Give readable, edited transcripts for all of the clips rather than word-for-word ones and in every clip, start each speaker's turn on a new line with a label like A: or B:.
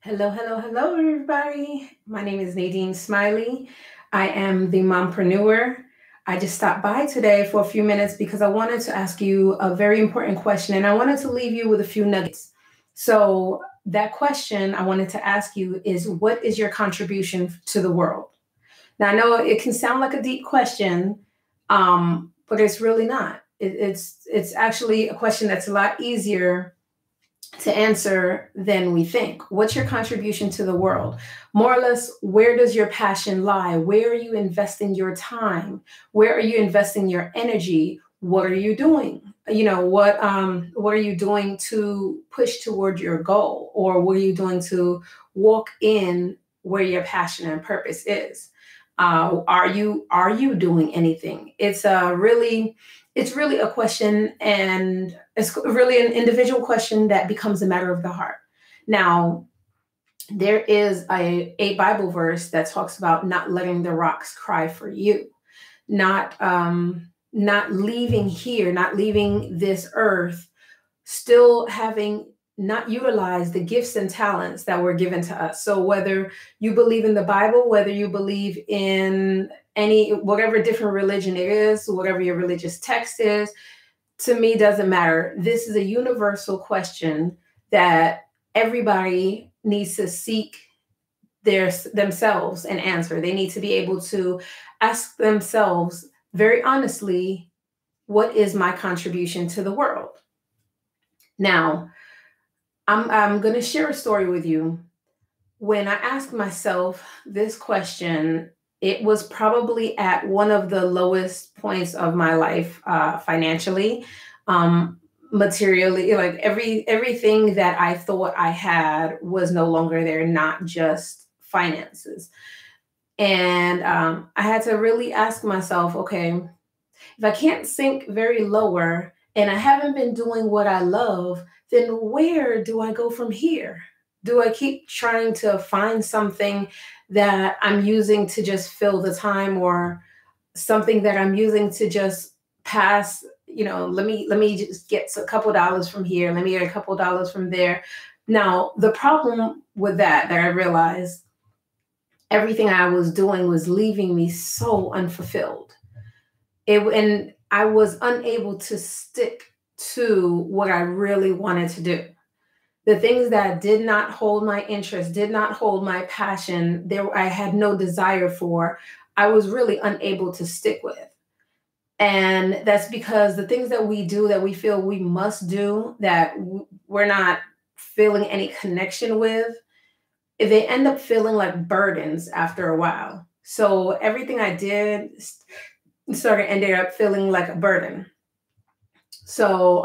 A: Hello, hello, hello, everybody. My name is Nadine Smiley. I am the mompreneur. I just stopped by today for a few minutes because I wanted to ask you a very important question and I wanted to leave you with a few nuggets. So, that question I wanted to ask you is, what is your contribution to the world? Now, I know it can sound like a deep question, but it's really not. It's actually a question that's a lot easier to answer than we think. What's your contribution to the world? More or less, where does your passion lie? Where are you investing your time? Where are you investing your energy? What are you doing? What are you doing to push toward your goal? Or what are you doing to walk in where your passion and purpose is? Are you doing anything? It's really a question, and it's really an individual question that becomes a matter of the heart. Now, there is a Bible verse that talks about not letting the rocks cry for you, not leaving here, not leaving this earth, still having not utilized the gifts and talents that were given to us. So whether you believe in the Bible, whether you believe in any whatever different religion it is, whatever your religious text is, to me doesn't matter. This is a universal question that everybody needs to seek themselves and answer. They need to be able to ask themselves very honestly, what is my contribution to the world? Now, I'm going to share a story with you. When I asked myself this question, it was probably at one of the lowest points of my life, financially, materially. Like everything that I thought I had was no longer there, not just finances. And I had to really ask myself, okay, if I can't sink very lower and I haven't been doing what I love, then where do I go from here? Do I keep trying to find something that I'm using to just fill the time, or something that I'm using to just pass, let me just get a couple dollars from here, let me get a couple dollars from there. Now, the problem with that I realized, everything I was doing was leaving me so unfulfilled. And I was unable to stick to what I really wanted to do. The things that did not hold my interest, did not hold my passion, there I had no desire for, I was really unable to stick with. And that's because the things that we do that we feel we must do, that we're not feeling any connection with, they end up feeling like burdens after a while. So everything I did sort of ended up feeling like a burden. So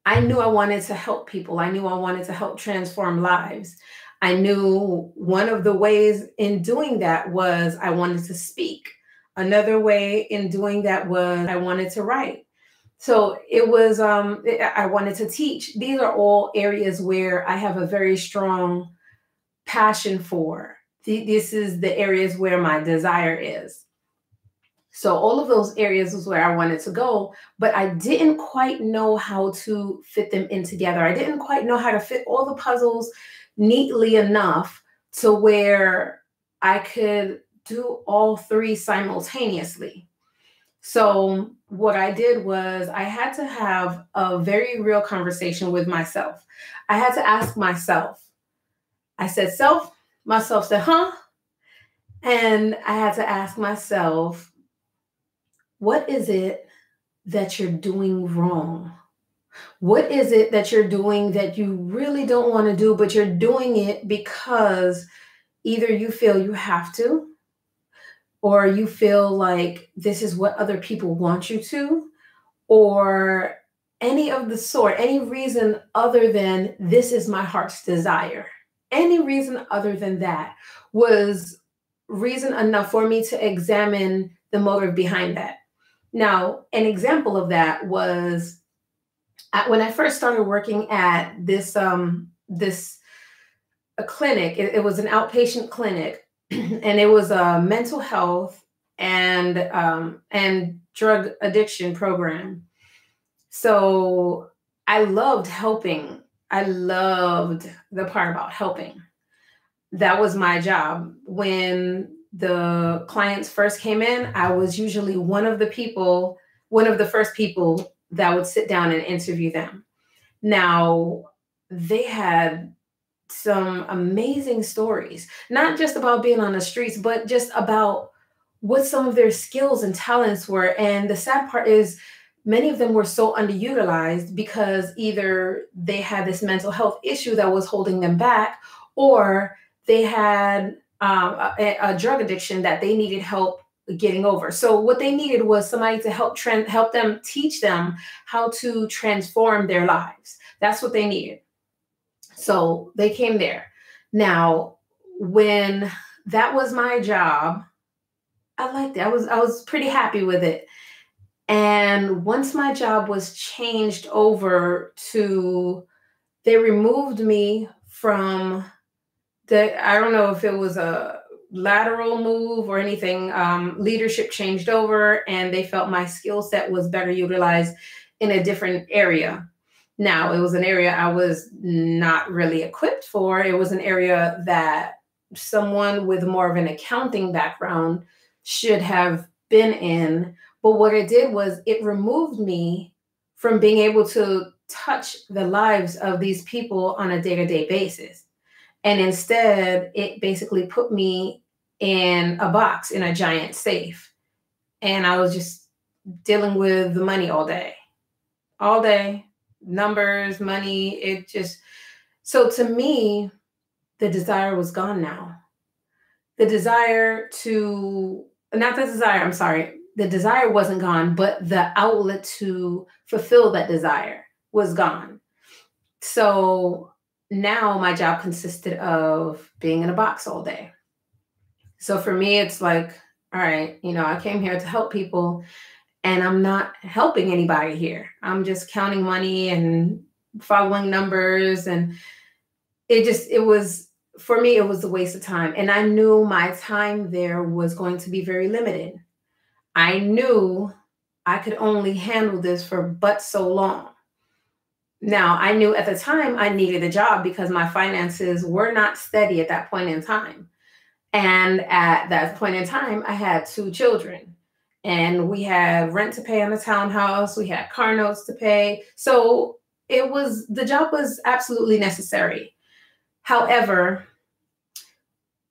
A: I knew I wanted to help people. I knew I wanted to help transform lives. I knew one of the ways in doing that was I wanted to speak. Another way in doing that was I wanted to write. So I wanted to teach. These are all areas where I have a very strong passion for. This is the areas where my desire is. So all of those areas was where I wanted to go, but I didn't quite know how to fit them in together. I didn't quite know how to fit all the puzzles neatly enough to where I could do all three simultaneously. So what I did was I had to have a very real conversation with myself. I had to ask myself. I said, self, myself said, huh? And I had to ask myself, what is it that you're doing wrong? What is it that you're doing that you really don't want to do, but you're doing it because either you feel you have to, or you feel like this is what other people want you to, or any of the sort, any reason other than this is my heart's desire. Any reason other than that was reason enough for me to examine the motive behind that. Now, an example of that was when I first started working at this a clinic. It was an outpatient clinic, and it was a mental health and drug addiction program. So I loved helping. I loved the part about helping. that was my job. When the clients first came in, I was usually one of the first people that would sit down and interview them. Now, they had some amazing stories, not just about being on the streets, but just about what some of their skills and talents were. And the sad part is, many of them were so underutilized because either they had this mental health issue that was holding them back, or they had a drug addiction that they needed help getting over. So what they needed was somebody to help them, teach them how to transform their lives. That's what they needed. So they came there. Now, when that was my job, I liked it. I was pretty happy with it. And once my job was changed over to, they removed me from I don't know if it was a lateral move or anything. Leadership changed over and they felt my skill set was better utilized in a different area. Now, it was an area I was not really equipped for. It was an area that someone with more of an accounting background should have been in. But what it did was it removed me from being able to touch the lives of these people on a day-to-day basis. And instead, it basically put me in a box in a giant safe. And I was just dealing with the money all day, numbers, money. So to me, the desire was gone now. The desire the desire wasn't gone, but the outlet to fulfill that desire was gone. So now my job consisted of being in a box all day. So for me, it's like, all right, I came here to help people and I'm not helping anybody here. I'm just counting money and following numbers. And for me, it was a waste of time. And I knew my time there was going to be very limited. I knew I could only handle this for but so long. Now, I knew at the time I needed a job because my finances were not steady at that point in time. And at that point in time, I had 2 children and we had rent to pay on the townhouse. We had car notes to pay. So the job was absolutely necessary. However,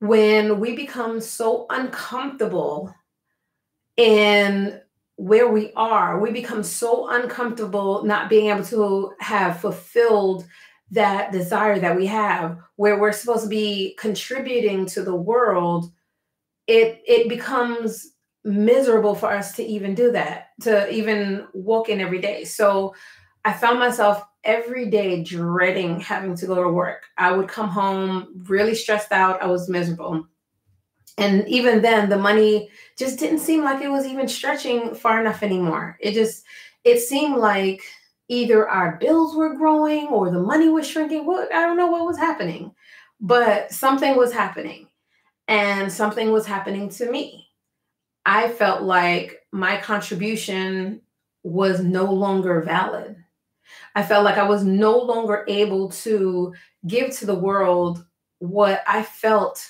A: when we become so uncomfortable in where we are, we become so uncomfortable not being able to have fulfilled that desire that we have, where we're supposed to be contributing to the world, it becomes miserable for us to even do that, to even walk in every day. So I found myself every day dreading having to go to work. I would come home really stressed out. I was miserable. And even then, the money just didn't seem like it was even stretching far enough anymore. It seemed like either our bills were growing or the money was shrinking. I don't know what was happening, but something was happening and something was happening to me. I felt like my contribution was no longer valid. I felt like I was no longer able to give to the world what I felt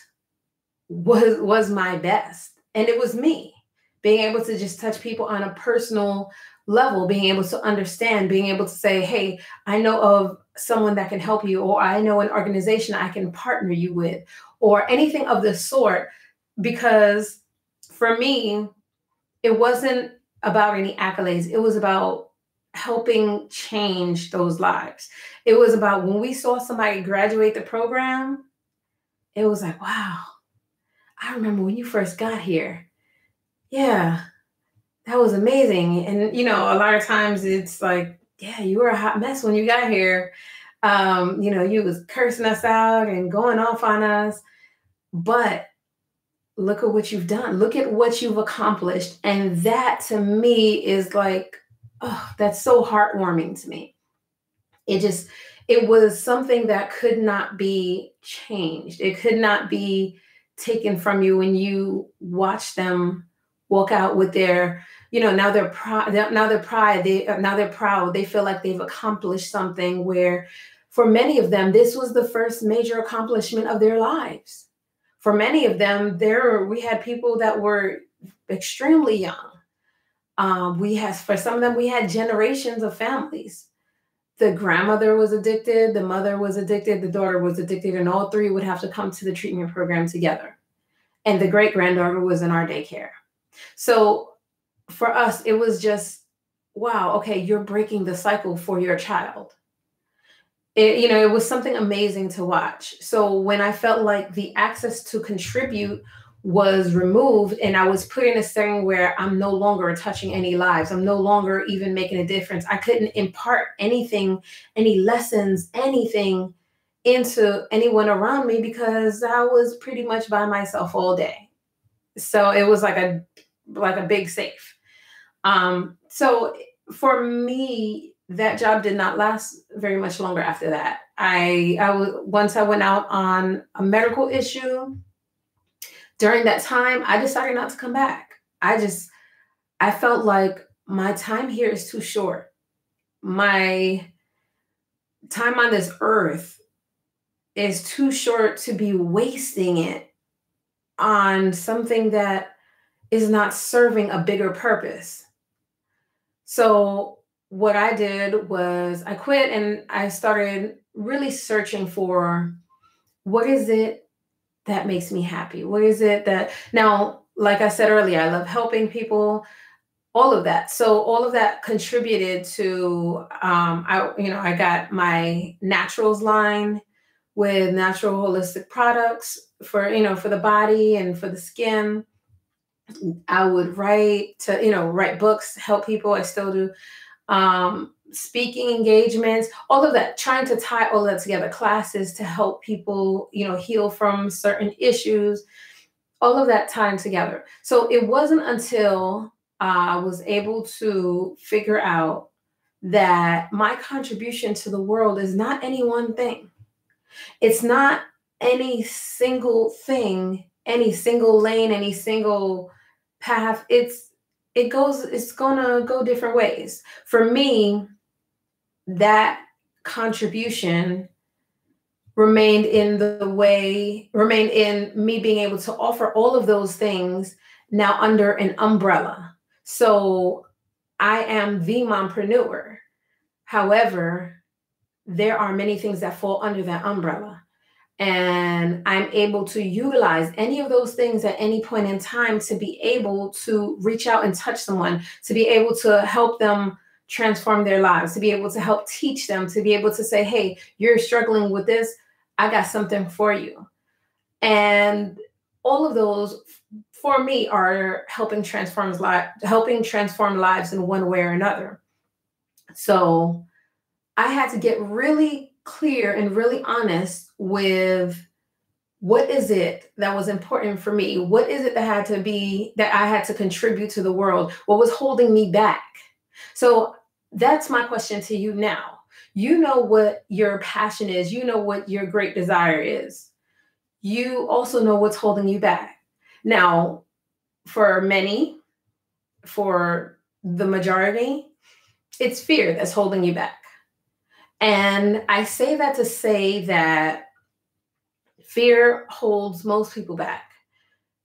A: was my best. And it was me being able to just touch people on a personal level, being able to understand, being able to say, hey, I know of someone that can help you, or I know an organization I can partner you with, or anything of the sort. Because for me, it wasn't about any accolades. It was about helping change those lives. It was about when we saw somebody graduate the program, it was like, wow, I remember when you first got here. Yeah, that was amazing. And, a lot of times it's like, yeah, you were a hot mess when you got here. You was cursing us out and going off on us. But look at what you've done. Look at what you've accomplished. And that to me is like, oh, that's so heartwarming to me. It was something that could not be changed. It could not be taken from you when you watch them walk out with their, now they're proud. They feel like they've accomplished something where for many of them, this was the first major accomplishment of their lives. For many of them, we had people that were extremely young. For some of them, we had generations of families. The grandmother was addicted, the mother was addicted, the daughter was addicted, and all three would have to come to the treatment program together. And the great granddaughter was in our daycare. So for us, it was just, wow, okay, you're breaking the cycle for your child. It was something amazing to watch. So when I felt like the access to contribute was removed and I was put in a setting where I'm no longer touching any lives, I'm no longer even making a difference, I couldn't impart anything, any lessons, anything into anyone around me because I was pretty much by myself all day. So it was like a big safe. So for me, that job did not last very much longer after that. Once I went out on a medical issue, during that time, I decided not to come back. I felt like my time here is too short. My time on this earth is too short to be wasting it on something that is not serving a bigger purpose. So what I did was I quit and I started really searching for what is it that makes me happy? What is it that now, like I said earlier, I love helping people, all of that. So all of that contributed to, I got my naturals line with natural holistic products for the body and for the skin. I would write books, help people. I still do. Speaking engagements, all of that, trying to tie all of that together, classes to help people, heal from certain issues, all of that tying together. So it wasn't until I was able to figure out that my contribution to the world is not any one thing. It's not any single thing, any single lane, any single path. It's gonna go different ways. For me, that contribution remained in me being able to offer all of those things now under an umbrella. So I am the mompreneur. However, there are many things that fall under that umbrella. And I'm able to utilize any of those things at any point in time to be able to reach out and touch someone, to be able to help them transform their lives, to be able to help teach them, to be able to say, hey, you're struggling with this, I got something for you. And all of those for me are helping transform lives in one way or another. So I had to get really clear and really honest with what is it that was important for me? What is it that I had to contribute to the world? What was holding me back? So that's my question to you now. You know what your passion is. You know what your great desire is. You also know what's holding you back. Now, for the majority, it's fear that's holding you back. And I say that to say that fear holds most people back.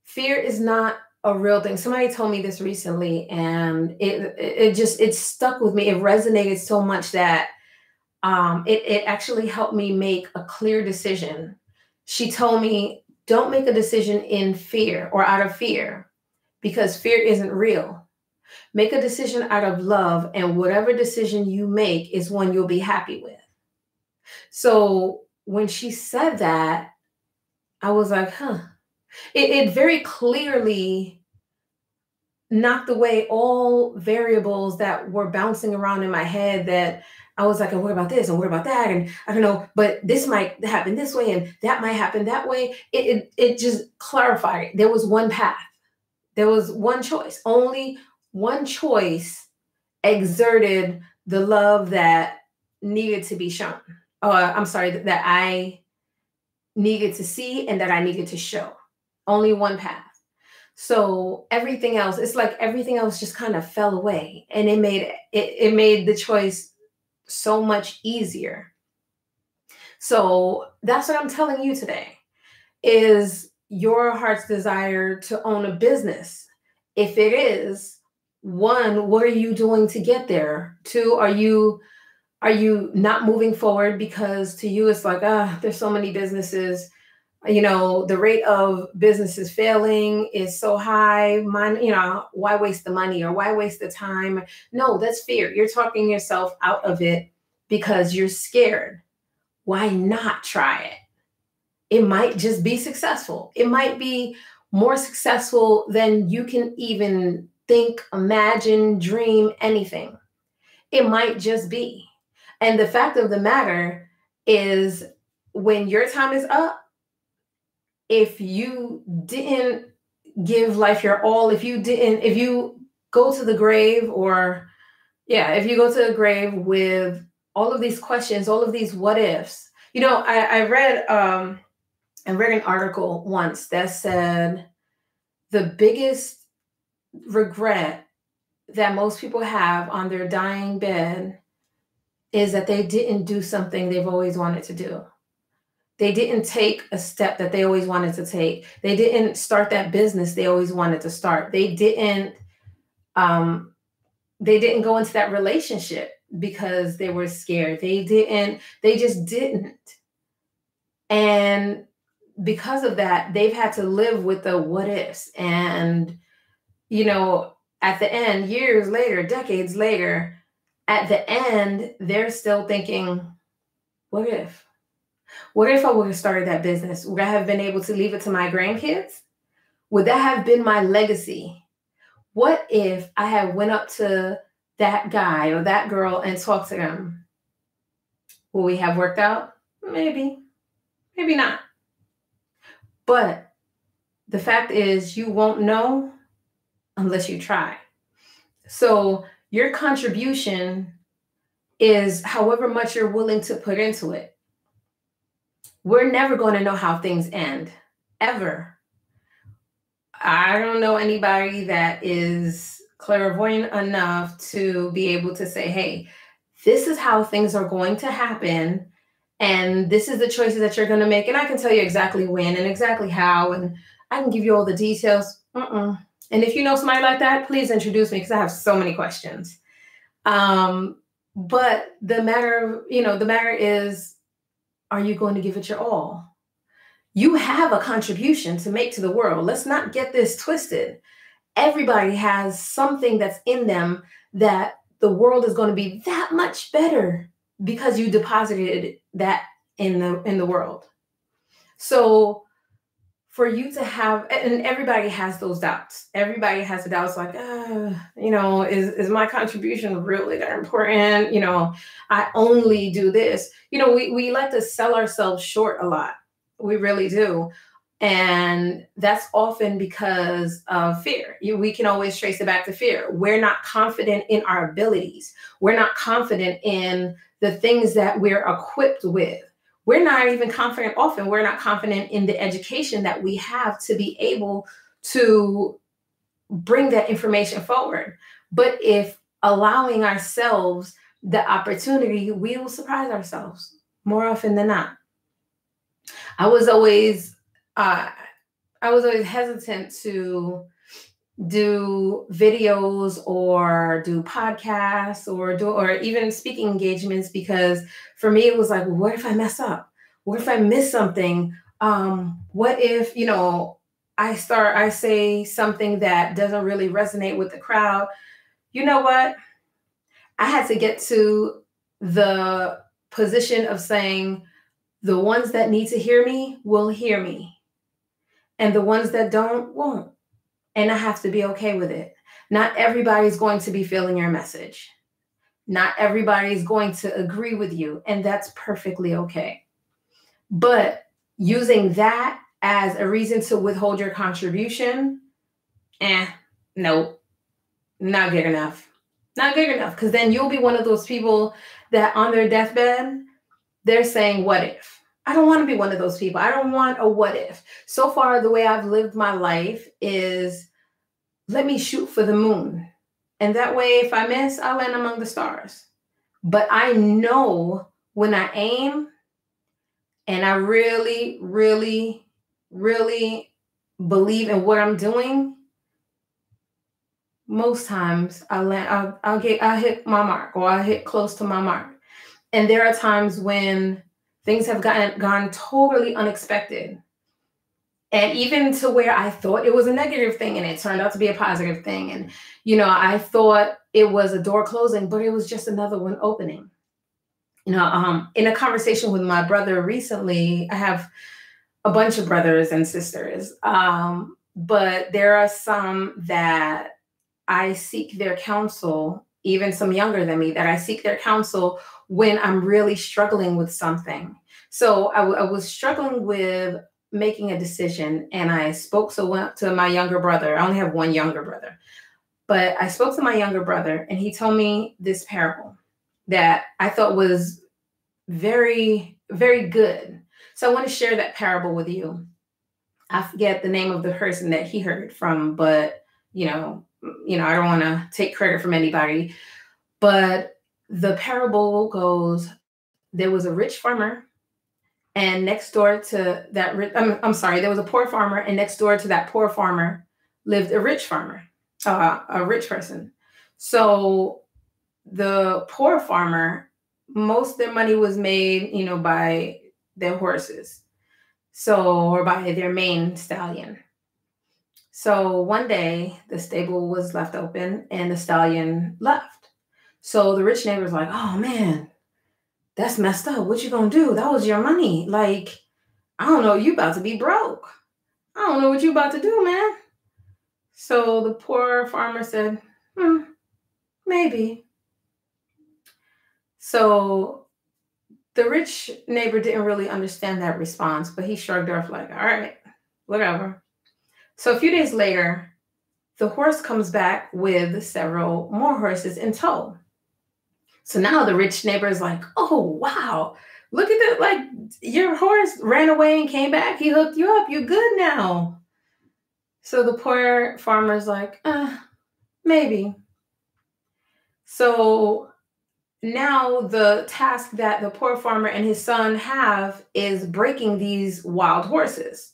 A: Fear is not a real thing. Somebody told me this recently, and it stuck with me. It resonated so much that it actually helped me make a clear decision. She told me, don't make a decision in fear or out of fear, because fear isn't real. Make a decision out of love, and whatever decision you make is one you'll be happy with. So when she said that, I was like, It very clearly knocked away all variables that were bouncing around in my head, that I was like, and what about this? And what about that? And I don't know, but this might happen this way and that might happen that way. It just clarified. There was one path. There was one choice. Only one choice exerted the love that needed to be shown. That I needed to see and that I needed to show. Only one path. So everything else, it's like everything else just kind of fell away, and it made the choice so much easier. So that's what I'm telling you today is your heart's desire to own a business. If it is, one, what are you doing to get there? Two, are you not moving forward because to you it's like, there's so many businesses, the rate of businesses failing is so high. Why waste the money or why waste the time? No, that's fear. You're talking yourself out of it because you're scared. Why not try it? It might just be successful. It might be more successful than you can even think, imagine, dream, anything. It might just be. And the fact of the matter is, when your time is up, if you didn't give life your all, if you go to the grave, if you go to the grave with all of these questions, all of these what ifs. I read an article once that said the biggest regret that most people have on their dying bed is that they didn't do something they've always wanted to do. They didn't take a step that they always wanted to take. They didn't start that business they always wanted to start. They didn't go into that relationship because they were scared. They just didn't. And because of that, they've had to live with the what ifs. And, at the end, years later, decades later, at the end, they're still thinking, what if? What if I would have started that business? Would I have been able to leave it to my grandkids? Would that have been my legacy? What if I had went up to that guy or that girl and talked to them? Will we have worked out? Maybe, maybe not. But the fact is, you won't know unless you try. So your contribution is however much you're willing to put into it. We're never going to know how things end, ever. I don't know anybody that is clairvoyant enough to be able to say, hey, this is how things are going to happen. And this is the choices that you're going to make. And I can tell you exactly when and exactly how. And I can give you all the details. And if you know somebody like that, please introduce me because I have so many questions. But the matter is, are you going to give it your all? You have a contribution to make to the world. Let's not get this twisted. Everybody has something that's in them that the world is going to be that much better because you deposited that in the world. So for you to have, and everybody has those doubts. Everybody has the doubts like, is my contribution really that important? I only do this. We like to sell ourselves short a lot. We really do. And that's often because of fear. We can always trace it back to fear. We're not confident in our abilities. We're not confident in the things that we're equipped with. We're not even confident. Often we're not confident in the education that we have to be able to bring that information forward. But if allowing ourselves the opportunity, we will surprise ourselves more often than not. I was always hesitant to do videos or do podcasts or even speaking engagements because for me it was like, well, what if I mess up? What if I miss something? What if I say something that doesn't really resonate with the crowd? You know what? I had to get to the position of saying, the ones that need to hear me will hear me. And the ones that don't, won't. And I have to be okay with it. Not everybody's going to be feeling your message. Not everybody's going to agree with you. And that's perfectly okay. But using that as a reason to withhold your contribution, nope, not good enough. Not good enough. Because then you'll be one of those people that on their deathbed, they're saying, what if? I don't want to be one of those people. I don't want a what if. So far, the way I've lived my life is let me shoot for the moon. And that way, if I miss, I'll land among the stars. But I know when I aim, and I really, really, really believe in what I'm doing, most times I land, I hit my mark, or I hit close to my mark. And there are times when things have gone totally unexpected. And even to where I thought it was a negative thing and it turned out to be a positive thing. And, I thought it was a door closing, but it was just another one opening. In a conversation with my brother recently, I have a bunch of brothers and sisters, but there are some that I seek their counsel, even some younger than me, that I seek their counsel when I'm really struggling with something. So I was struggling with making a decision, and I spoke to my younger brother. I only have one younger brother, but I spoke to my younger brother, and he told me this parable that I thought was very, very good. So I want to share that parable with you. I forget the name of the person that he heard from, but I don't want to take credit from anybody. But the parable goes, there was a rich farmer, and next door to that I'm sorry, there was a poor farmer, and next door to that poor farmer lived a rich farmer, a rich person. So the poor farmer, most of their money was made, by their horses. Or by their main stallion. So one day the stable was left open and the stallion left. So the rich neighbor's like, oh man, that's messed up. What you gonna do? That was your money. Like, I don't know, you about to be broke. I don't know what you about to do, man. So the poor farmer said, maybe. So the rich neighbor didn't really understand that response, but he shrugged off like, all right, whatever. So a few days later, the horse comes back with several more horses in tow. So now the rich neighbor is like, oh, wow, look at that. Like, your horse ran away and came back. He hooked you up. You're good now. So the poor farmer's like, maybe. So now the task that the poor farmer and his son have is breaking these wild horses.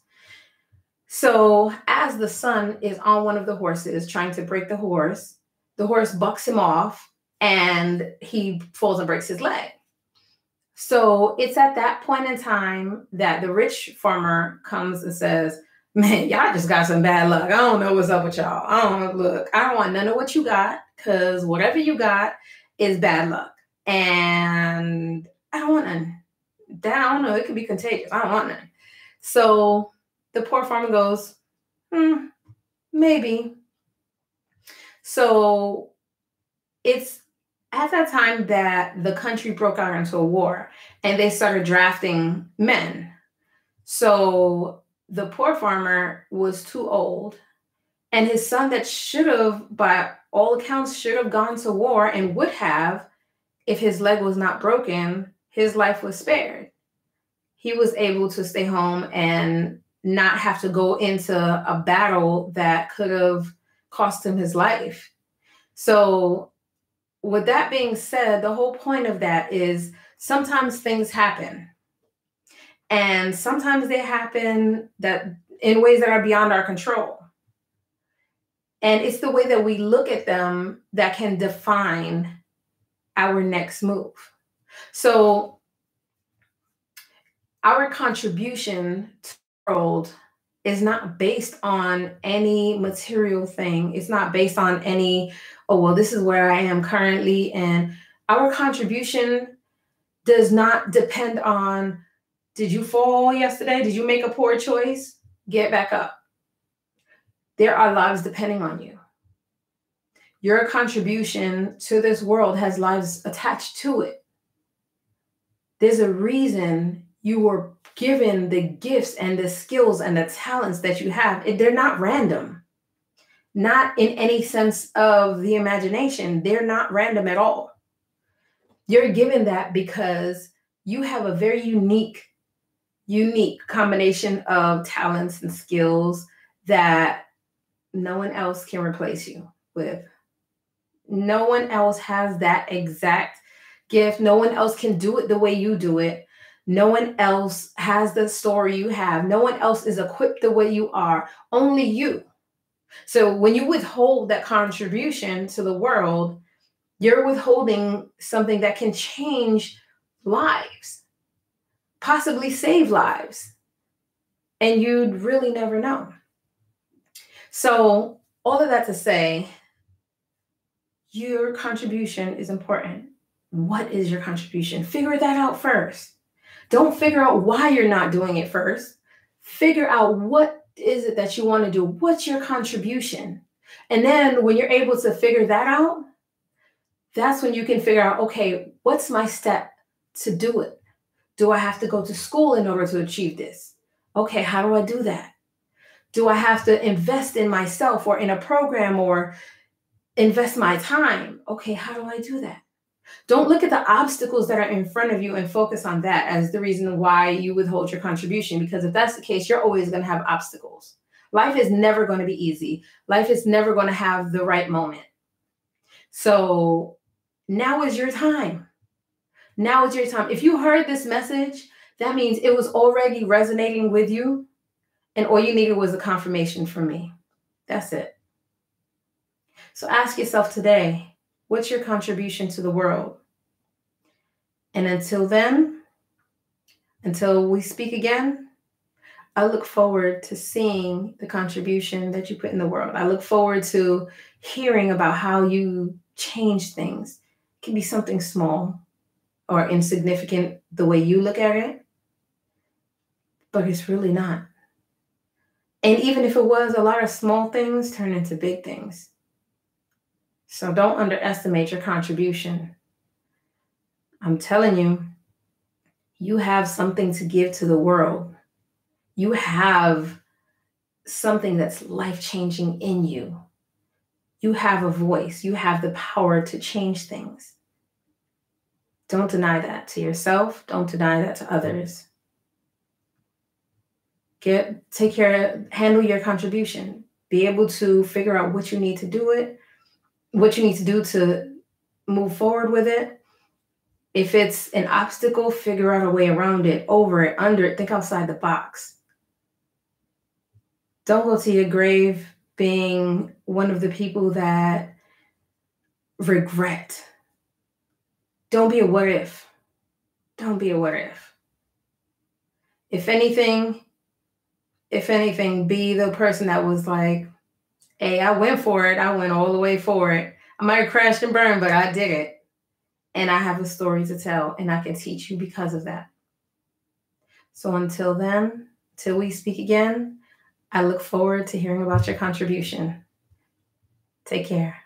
A: So as the son is on one of the horses trying to break the horse bucks him off and he falls and breaks his leg. So it's at that point in time that the rich farmer comes and says, man, y'all just got some bad luck. I don't know what's up with y'all. I don't want none of what you got, because whatever you got is bad luck. And I don't want none. I don't know. It could be contagious. I don't want none. So the poor farmer goes, maybe. So it's at that time that the country broke out into a war and they started drafting men. So the poor farmer was too old, and his son that should have, by all accounts, should have gone to war and would have, if his leg was not broken, his life was spared. He was able to stay home and not have to go into a battle that could have cost him his life. So with that being said, the whole point of that is sometimes things happen. And sometimes they happen that in ways that are beyond our control. And it's the way that we look at them that can define our next move. So our contribution to the world is not based on any material thing. It's not based on any, oh, well, this is where I am currently. And our contribution does not depend on, did you fall yesterday? Did you make a poor choice? Get back up. There are lives depending on you. Your contribution to this world has lives attached to it. There's a reason you were given the gifts and the skills and the talents that you have. They're not random. Not in any sense of the imagination. They're not random at all. You're given that because you have a very unique combination of talents and skills that no one else can replace you with. No one else has that exact gift. No one else can do it the way you do it. No one else has the story you have. No one else is equipped the way you are. Only you. So when you withhold that contribution to the world, you're withholding something that can change lives, possibly save lives. And you'd really never know. So all of that to say, your contribution is important. What is your contribution? Figure that out first. Don't figure out why you're not doing it first. Figure out what is it that you want to do? What's your contribution? And then when you're able to figure that out, that's when you can figure out, okay, what's my step to do it? Do I have to go to school in order to achieve this? Okay, how do I do that? Do I have to invest in myself or in a program or invest my time? Okay, how do I do that? Don't look at the obstacles that are in front of you and focus on that as the reason why you withhold your contribution. Because if that's the case, you're always going to have obstacles. Life is never going to be easy. Life is never going to have the right moment. So now is your time. Now is your time. If you heard this message, that means it was already resonating with you. And all you needed was a confirmation from me. That's it. So ask yourself today, what's your contribution to the world? And until then, until we speak again, I look forward to seeing the contribution that you put in the world. I look forward to hearing about how you change things. It can be something small or insignificant the way you look at it, but it's really not. And even if it was, a lot of small things turn into big things. So don't underestimate your contribution. I'm telling you, you have something to give to the world. You have something that's life-changing in you. You have a voice. You have the power to change things. Don't deny that to yourself. Don't deny that to others. Take care, handle your contribution. Be able to figure out what you need to do to move forward with it. If it's an obstacle, figure out a way around it, over it, under it. Think outside the box. Don't go to your grave being one of the people that regret. Don't be a what if. Don't be a what if. If anything, be the person that was like, hey, I went for it. I went all the way for it. I might have crashed and burned, but I did it. And I have a story to tell, and I can teach you because of that. So until then, till we speak again, I look forward to hearing about your contribution. Take care.